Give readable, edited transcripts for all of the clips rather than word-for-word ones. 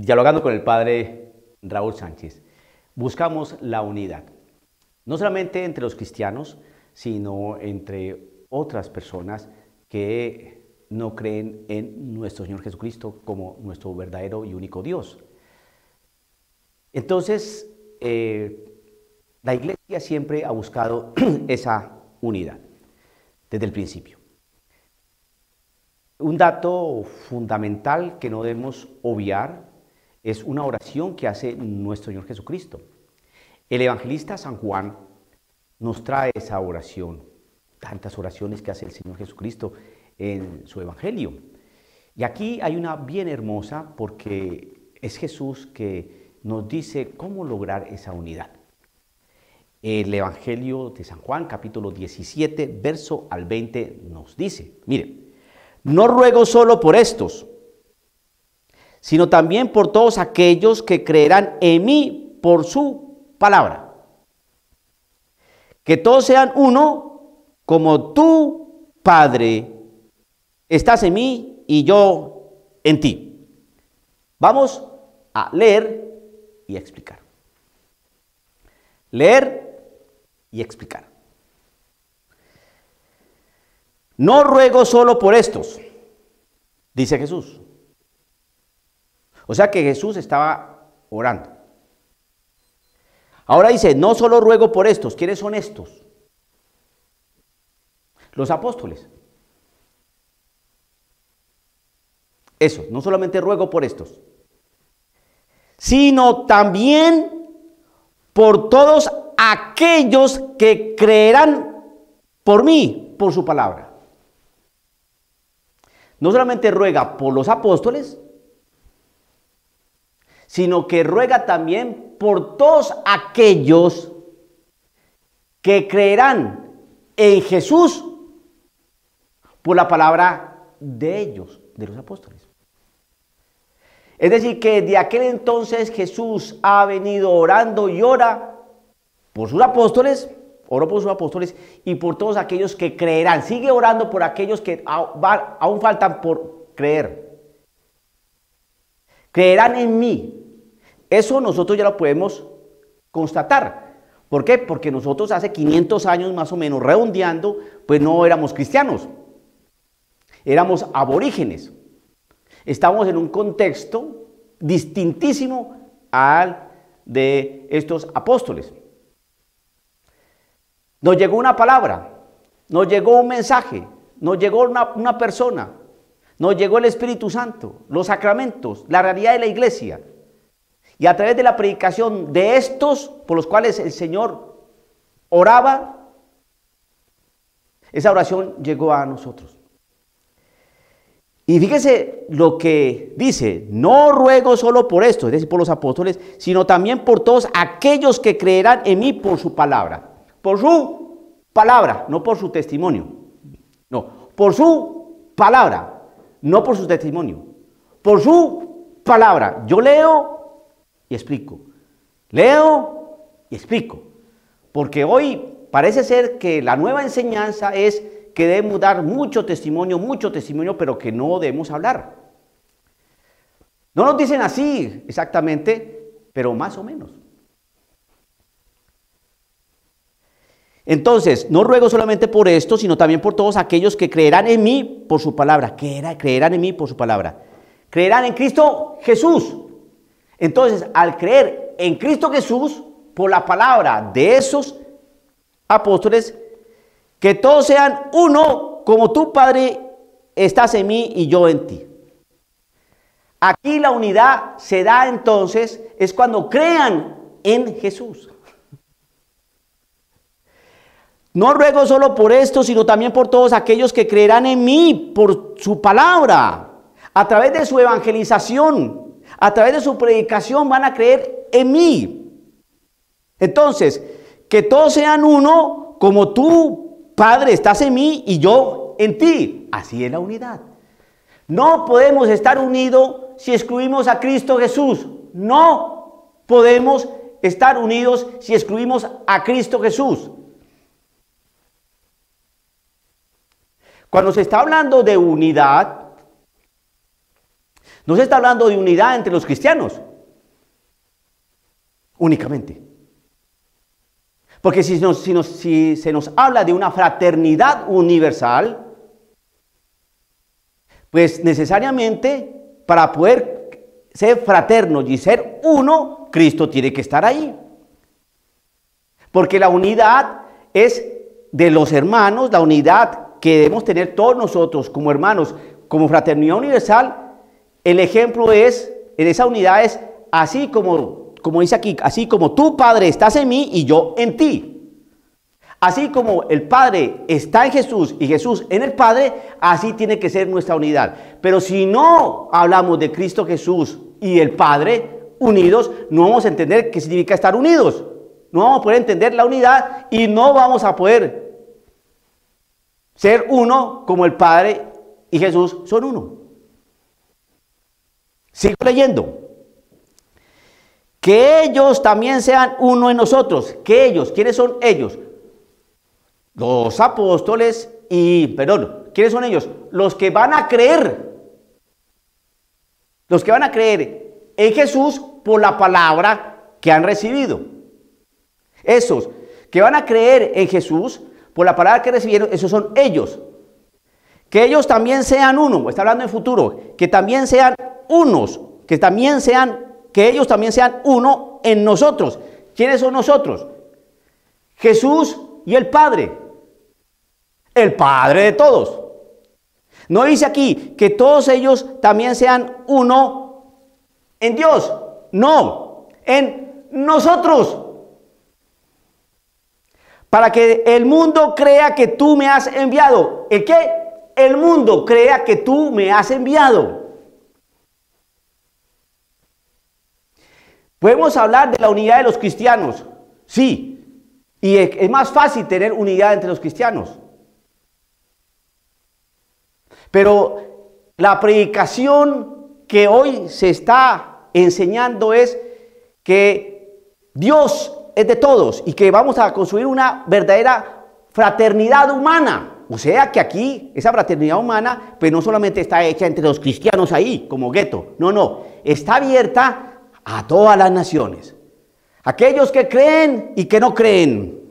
Dialogando con el padre Raúl Sánchez, buscamos la unidad, no solamente entre los cristianos, sino entre otras personas que no creen en nuestro Señor Jesucristo como nuestro verdadero y único Dios. Entonces, la Iglesia siempre ha buscado esa unidad desde el principio. Un dato fundamental que no debemos obviar es una oración que hace nuestro Señor Jesucristo. El evangelista San Juan nos trae esa oración, tantas oraciones que hace el Señor Jesucristo en su evangelio. Y aquí hay una bien hermosa porque es Jesús que nos dice cómo lograr esa unidad. El evangelio de San Juan, capítulo 17, verso al 20, nos dice, mire, no ruego solo por estos, sino también por todos aquellos que creerán en mí por su palabra. Que todos sean uno, como tú, Padre, estás en mí y yo en ti. Vamos a leer y explicar. Leer y explicar. No ruego solo por estos, dice Jesús. O sea que Jesús estaba orando. Ahora dice, no solo ruego por estos. ¿Quiénes son estos? Los apóstoles. Eso, no solamente ruego por estos, sino también por todos aquellos que creerán por mí, por su palabra. No solamente ruega por los apóstoles, sino que ruega también por todos aquellos que creerán en Jesús por la palabra de ellos, de los apóstoles. Es decir, que de aquel entonces Jesús ha venido orando y ora por sus apóstoles, oró por sus apóstoles y por todos aquellos que creerán. Sigue orando por aquellos que aún faltan por creer. Creerán en mí. Eso nosotros ya lo podemos constatar. ¿Por qué? Porque nosotros hace 500 años más o menos, redondeando, pues no éramos cristianos. Éramos aborígenes. Estamos en un contexto distintísimo al de estos apóstoles. Nos llegó una palabra, nos llegó un mensaje, nos llegó una persona, nos llegó el Espíritu Santo, los sacramentos, la realidad de la iglesia. Y a través de la predicación de estos, por los cuales el Señor oraba, esa oración llegó a nosotros. Y fíjese lo que dice, no ruego solo por esto, es decir, por los apóstoles, sino también por todos aquellos que creerán en mí por su palabra. Por su palabra, no por su testimonio. No, por su palabra, no por su testimonio. Por su palabra. Yo leo y explico. Leo y explico. Porque hoy parece ser que la nueva enseñanza es que debemos dar mucho testimonio, pero que no debemos hablar. No nos dicen así exactamente, pero más o menos. Entonces, no ruego solamente por esto, sino también por todos aquellos que creerán en mí por su palabra. Creerán en mí por su palabra. Creerán en Cristo Jesús. Entonces, al creer en Cristo Jesús, por la palabra de esos apóstoles, que todos sean uno, como tú, Padre, estás en mí y yo en ti. Aquí la unidad se da entonces, es cuando crean en Jesús. No ruego solo por esto, sino también por todos aquellos que creerán en mí por su palabra. A través de su evangelización, a través de su predicación van a creer en mí. Entonces, que todos sean uno, como tú, Padre, estás en mí y yo en ti. Así es la unidad. No podemos estar unidos si excluimos a Cristo Jesús. No podemos estar unidos si excluimos a Cristo Jesús. Cuando se está hablando de unidad, No se está hablando de unidad entre los cristianos, únicamente. Porque si se nos habla de una fraternidad universal, pues necesariamente para poder ser fraternos y ser uno, Cristo tiene que estar ahí. Porque la unidad es de los hermanos, la unidad que debemos tener todos nosotros como hermanos, como fraternidad universal. El ejemplo es, en esa unidad es así como dice aquí, así como tú, Padre, estás en mí y yo en ti. Así como el Padre está en Jesús y Jesús en el Padre, así tiene que ser nuestra unidad. Pero si no hablamos de Cristo Jesús y el Padre unidos, no vamos a entender qué significa estar unidos. No vamos a poder entender la unidad y no vamos a poder ser uno como el Padre y Jesús son uno. Sigo leyendo. Que ellos también sean uno en nosotros. Que ellos, ¿quiénes son ellos? Los apóstoles ¿quiénes son ellos? Los que van a creer. Los que van a creer en Jesús por la palabra que han recibido. Esos que van a creer en Jesús por la palabra que recibieron, esos son ellos. Que ellos también sean uno, está hablando en futuro, que también sean unos, que ellos también sean uno en nosotros. ¿Quiénes son nosotros? Jesús y el Padre de todos. No dice aquí que todos ellos también sean uno en Dios, no, en nosotros. Para que el mundo crea que tú me has enviado. ¿El qué? El mundo crea que tú me has enviado. Podemos hablar de la unidad de los cristianos, sí, y es más fácil tener unidad entre los cristianos. Pero la predicación que hoy se está enseñando es que Dios es de todos y que vamos a construir una verdadera fraternidad humana. O sea que aquí esa fraternidad humana pues no solamente está hecha entre los cristianos ahí como gueto, no, está abierta a todas las naciones. Aquellos que creen y que no creen.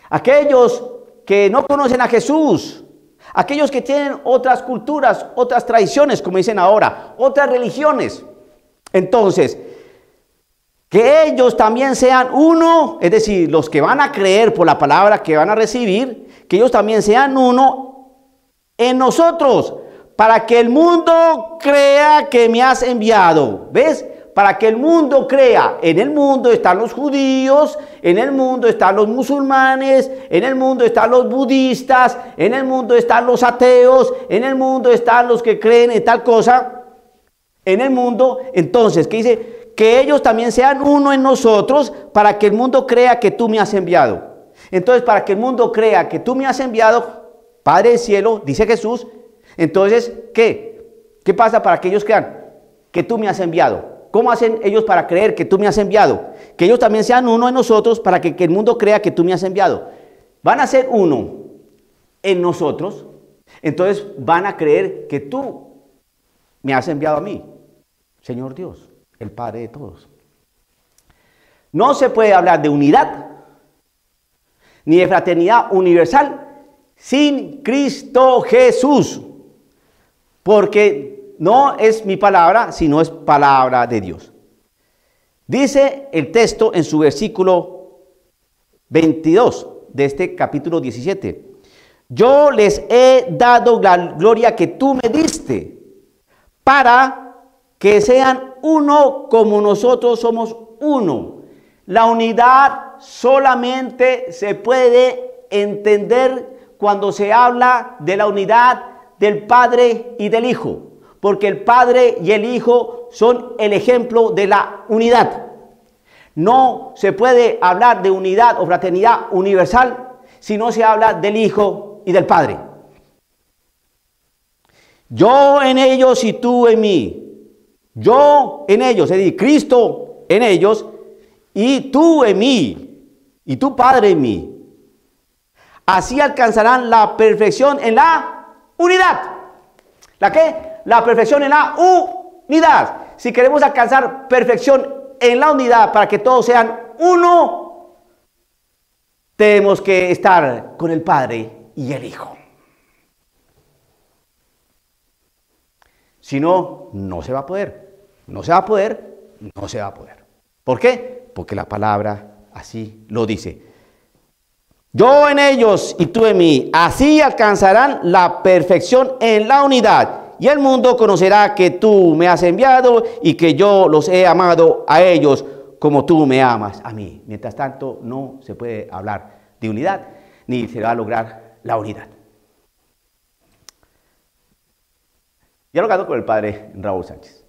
Aquellos que no conocen a Jesús. Aquellos que tienen otras culturas, otras tradiciones, como dicen ahora, otras religiones. Entonces, que ellos también sean uno, es decir, los que van a creer por la palabra que van a recibir, que ellos también sean uno en nosotros, para que el mundo crea que me has enviado. ¿Ves? Para que el mundo crea. En el mundo están los judíos, en el mundo están los musulmanes, en el mundo están los budistas, en el mundo están los ateos, en el mundo están los que creen en tal cosa. En el mundo, entonces, ¿qué dice? Que ellos también sean uno en nosotros, para que el mundo crea que tú me has enviado. Entonces, para que el mundo crea que tú me has enviado, Padre del cielo, dice Jesús, entonces, ¿qué? ¿Qué pasa para que ellos crean que tú me has enviado? ¿Cómo hacen ellos para creer que tú me has enviado? Que ellos también sean uno en nosotros, para que el mundo crea que tú me has enviado. Van a ser uno en nosotros, entonces van a creer que tú me has enviado a mí, Señor Dios, el Padre de todos. No se puede hablar de unidad ni de fraternidad universal sin Cristo Jesús, porque no es mi palabra, sino es palabra de Dios. Dice el texto en su versículo 22 de este capítulo 17. Yo les he dado la gloria que tú me diste, para que sean uno como nosotros somos uno. La unidad solamente se puede entender cuando se habla de la unidad del Padre y del Hijo. Porque el Padre y el Hijo son el ejemplo de la unidad. No se puede hablar de unidad o fraternidad universal si no se habla del Hijo y del Padre. Yo en ellos y tú en mí. Yo en ellos, es decir, Cristo en ellos y tú en mí. Y tu Padre en mí. Así alcanzarán la perfección en la unidad. ¿La qué? La perfección en la Unidad. Si queremos alcanzar perfección en la unidad para que todos sean uno, tenemos que estar con el Padre y el Hijo. Si no, no se va a poder. No se va a poder, no se va a poder. ¿Por qué? Porque la palabra así lo dice. Yo en ellos y tú en mí, así alcanzarán la perfección en la unidad. Y el mundo conocerá que tú me has enviado y que yo los he amado a ellos como tú me amas a mí. Mientras tanto, no se puede hablar de unidad, ni se va a lograr la unidad. Dialogando con el padre Raúl Sánchez.